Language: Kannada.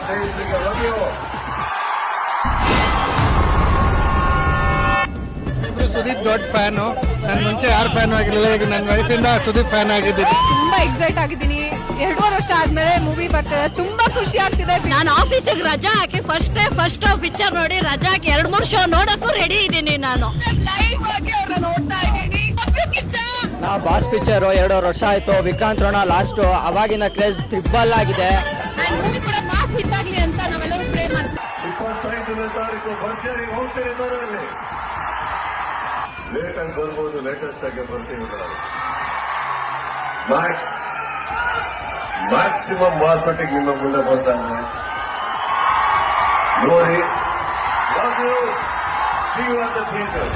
ಸ್ನೇಹಿತರಿಗೆ ರವಿಯೋ ಸುದೀಪ್ ದೊಡ್ಡ ಫ್ಯಾನು. ನಾನು ಮುಂಚೆ ಯಾರು ಫ್ಯಾನ್ ಆಗಿರಲಿಲ್ಲ, ಈಗ ನನ್ನ ವಯಸ್ಸಿಂದ ಸುದೀಪ್ ಫ್ಯಾನ್ ಆಗಿದ್ದೀನಿ. ತುಂಬಾ ಎಕ್ಸೈಟ್ ಆಗಿದ್ದೀನಿ. 2 ವರ್ಷ ಆದ್ಮೇಲೆ ಮೂವಿ ಬರ್ತಿದೆ, ತುಂಬಾ ಖುಷಿ ಆಗ್ತಿದೆ. ನಾನು ಆಫೀಸಿಗೆ ರಜಾ ಹಾಕಿ ಫಸ್ಟ್ ಪಿಕ್ಚರ್ ನೋಡಿ ರಜಾ ಹಾಕಿ 2-3 ಶೋ ನೋಡಕ್ಕೂ ರೆಡಿ ಇದ್ದೀನಿ ನಾನು. ಲೈವ್ ಆಗಿ ಅವ್ರನ್ನ ನೋಡ್ತಾ ಇದ್ದೀನಿ. ನಾ ಬಾಸ್ ಪಿಕ್ಚರ್ 2 ವರ್ಷ ಆಯ್ತು. ವಿಕ್ರಾಂತ್ ರೋಣ ಲಾಸ್ಟ್, ಅವಾಗಿನ ಕ್ರೇಜ್ ಟ್ರಿಬಲ್ ಆಗಿದೆ. ಮೂವಿ ಕೂಡ ಮಾಸ್ ಹಿಟ್ ಆಗ್ಲಿ ಅಂತ ನಾವೆಲ್ಲರೂ ಪ್ರೇ ಮಾಡ್ತೀವಿ. 25ನೇ ತಾರೀಕು ಭರ್ಜರಿ ಹೋಗ್ತೀರಿ ನೋಡಲ್ಲಿ. ಲೇಟ್ ಆಗಿ ಬರ್ಬೋದು, ಲೇಟೆಸ್ಟ್ ಆಗಿ ಬರ್ತೀವಿ ನಾವು. ಮ್ಯಾಕ್ಸಿಮಮ್ ಮಾಸೊಟ್ಟಿಗೆ ನಿಮ್ಮ ಮುಂದೆ ಬರ್ತಾನೆ ನೋಡಿ. See you at the theater.